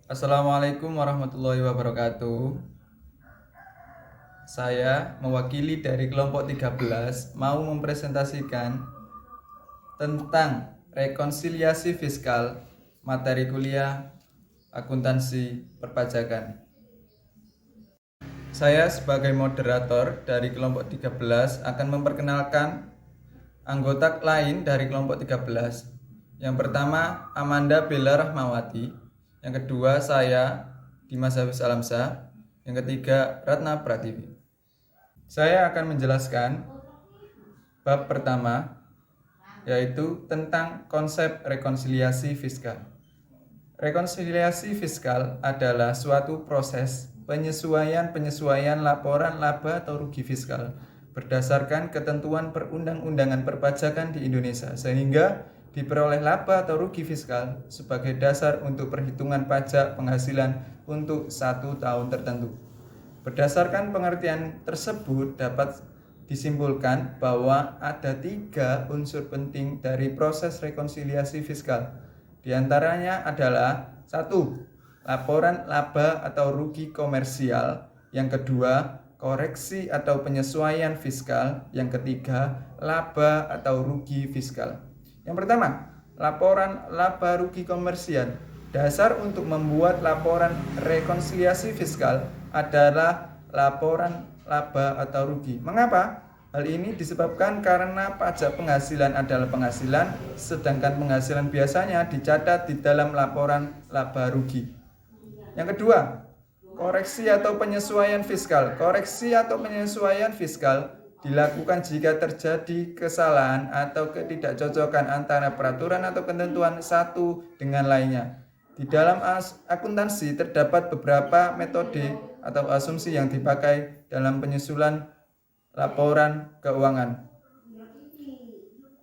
Assalamualaikum warahmatullahi wabarakatuh. Saya mewakili dari kelompok 13 mau mempresentasikan tentang rekonsiliasi fiskal materi kuliah akuntansi perpajakan. Saya sebagai moderator dari kelompok 13 akan memperkenalkan anggota lain dari kelompok 13. Yang pertama Amanda Bella Rahmawati, yang kedua saya Dimas Hafiz Alamsyah, yang ketiga Ratna Pratiwi. Saya akan menjelaskan bab pertama, yaitu tentang konsep rekonsiliasi fiskal. Rekonsiliasi fiskal adalah suatu proses penyesuaian laporan laba atau rugi fiskal berdasarkan ketentuan perundang-undangan perpajakan di Indonesia, sehingga diperoleh laba atau rugi fiskal sebagai dasar untuk perhitungan pajak penghasilan untuk satu tahun tertentu. Berdasarkan pengertian tersebut dapat disimpulkan bahwa ada 3 unsur penting dari proses rekonsiliasi fiskal. Di antaranya adalah 1. Laporan laba atau rugi komersial. Yang kedua, koreksi atau penyesuaian fiskal. Yang ketiga, laba atau rugi fiskal. Yang pertama, laporan laba rugi komersial. Dasar untuk membuat laporan rekonsiliasi fiskal adalah laporan laba atau rugi. Mengapa? Hal ini disebabkan karena pajak penghasilan adalah penghasilan, sedangkan penghasilan biasanya dicatat di dalam laporan laba rugi. Yang kedua, koreksi atau penyesuaian fiskal. Koreksi atau penyesuaian fiskal dilakukan jika terjadi kesalahan atau ketidakcocokan antara peraturan atau ketentuan satu dengan lainnya. Di dalam akuntansi terdapat beberapa metode atau asumsi yang dipakai dalam penyusunan laporan keuangan.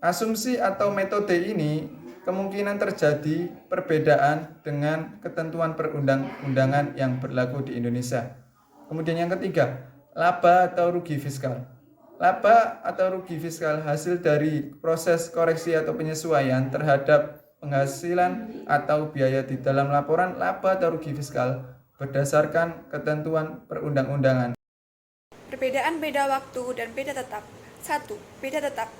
Asumsi atau metode ini kemungkinan terjadi perbedaan dengan ketentuan perundang-undangan yang berlaku di Indonesia. Kemudian yang ketiga, laba atau rugi fiskal. Laba atau rugi fiskal hasil dari proses koreksi atau penyesuaian terhadap penghasilan atau biaya di dalam laporan laba atau rugi fiskal berdasarkan ketentuan perundang-undangan. Perbedaan beda waktu dan beda tetap. 1. Beda tetap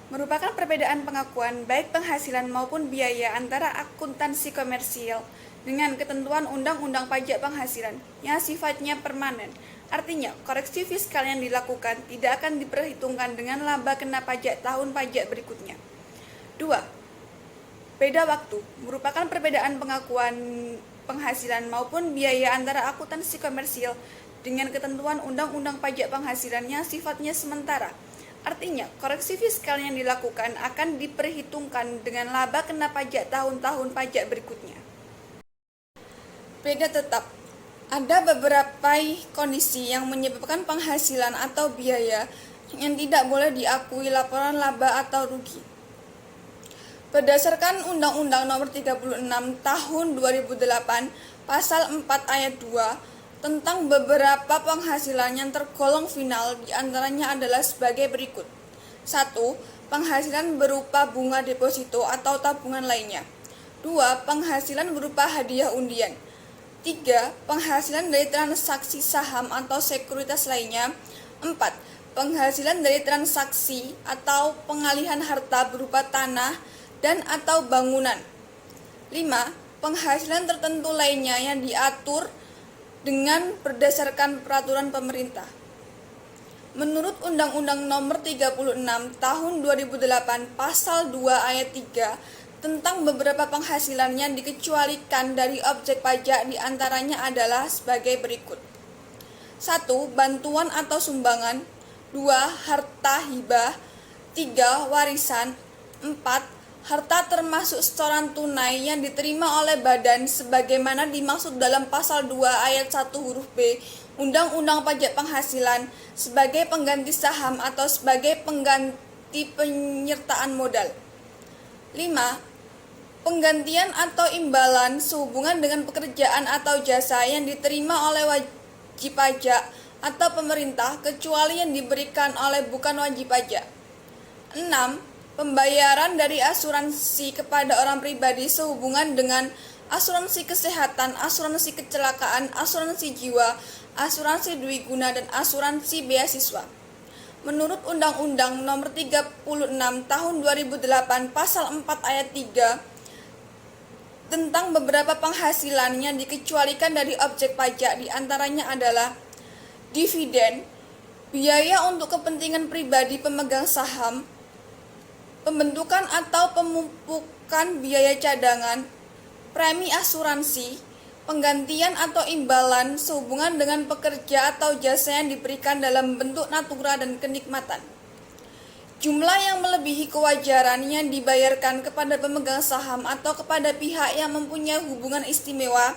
merupakan perbedaan pengakuan baik penghasilan maupun biaya antara akuntansi komersial dengan ketentuan Undang-Undang Pajak Penghasilan yang sifatnya permanen. Artinya, koreksi fiskal yang dilakukan tidak akan diperhitungkan dengan laba kena pajak tahun pajak berikutnya. 2. Beda waktu merupakan perbedaan pengakuan penghasilan maupun biaya antara akuntansi komersial dengan ketentuan Undang-Undang Pajak Penghasilan yang sifatnya sementara. Artinya, koreksi fiskal yang dilakukan akan diperhitungkan dengan laba kena pajak tahun-tahun pajak berikutnya. Beda tetap. Ada beberapa kondisi yang menyebabkan penghasilan atau biaya yang tidak boleh diakui laporan laba atau rugi. Berdasarkan Undang-Undang Nomor 36 Tahun 2008, Pasal 4 Ayat 2, tentang beberapa penghasilan yang tergolong final diantaranya adalah sebagai berikut. 1. Penghasilan berupa bunga deposito atau tabungan lainnya. 2. Penghasilan berupa hadiah undian. 3. Penghasilan dari transaksi saham atau sekuritas lainnya. 4. Penghasilan dari transaksi atau pengalihan harta berupa tanah dan atau bangunan. 5. Penghasilan tertentu lainnya yang diatur dengan berdasarkan peraturan pemerintah. Menurut Undang-Undang Nomor 36 Tahun 2008 Pasal 2 Ayat 3 tentang beberapa penghasilan yang dikecualikan dari objek pajak diantaranya adalah sebagai berikut. 1. Bantuan atau sumbangan. 2. Harta hibah. 3. Warisan. 4. Harta termasuk setoran tunai yang diterima oleh badan sebagaimana dimaksud dalam pasal 2 ayat 1 huruf B Undang-Undang Pajak Penghasilan sebagai pengganti saham atau sebagai pengganti penyertaan modal. 5. Penggantian atau imbalan sehubungan dengan pekerjaan atau jasa yang diterima oleh wajib pajak atau pemerintah kecuali yang diberikan oleh bukan wajib pajak. 6. Pembayaran dari asuransi kepada orang pribadi sehubungan dengan asuransi kesehatan, asuransi kecelakaan, asuransi jiwa, asuransi dwiguna, dan asuransi beasiswa. Menurut Undang-Undang Nomor 36 Tahun 2008 Pasal 4 Ayat 3 tentang beberapa penghasilan yang dikecualikan dari objek pajak, diantaranya adalah dividen, biaya untuk kepentingan pribadi pemegang saham, pembentukan atau pemupukan biaya cadangan, premi asuransi, penggantian atau imbalan sehubungan dengan pekerja atau jasa yang diberikan dalam bentuk natura dan kenikmatan. Jumlah yang melebihi kewajaran yang dibayarkan kepada pemegang saham atau kepada pihak yang mempunyai hubungan istimewa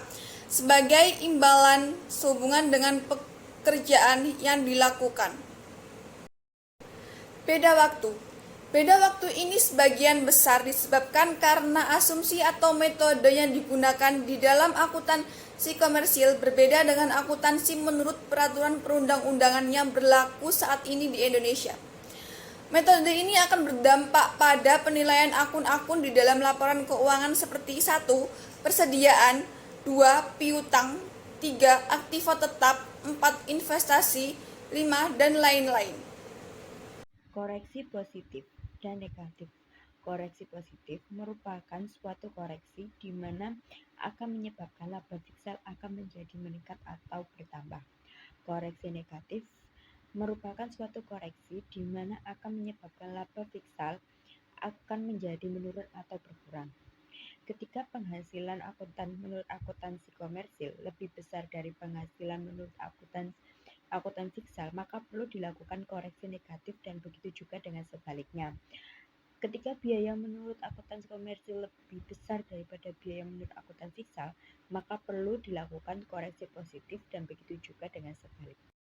sebagai imbalan sehubungan dengan pekerjaan yang dilakukan. Beda waktu. Beda waktu ini sebagian besar disebabkan karena asumsi atau metode yang digunakan di dalam akuntansi komersil berbeda dengan akuntansi menurut peraturan perundang-undangan yang berlaku saat ini di Indonesia. Metode ini akan berdampak pada penilaian akun-akun di dalam laporan keuangan seperti 1. Persediaan, 2. Piutang, 3. Aktiva tetap, 4. Investasi, 5. dan lain-lain. Koreksi positif dan negatif. Koreksi positif merupakan suatu koreksi di mana akan menyebabkan laba fiskal akan menjadi meningkat atau bertambah. Koreksi negatif merupakan suatu koreksi di mana akan menyebabkan laba fiskal akan menjadi menurun atau berkurang. Ketika penghasilan akuntan menurut akuntansi komersil lebih besar dari penghasilan menurut akuntan fiskal, maka perlu dilakukan koreksi negatif dan begitu juga dengan sebaliknya. Ketika biaya menurut akuntansi komersil lebih besar daripada biaya menurut akuntan fiskal, maka perlu dilakukan koreksi positif dan begitu juga dengan sebaliknya.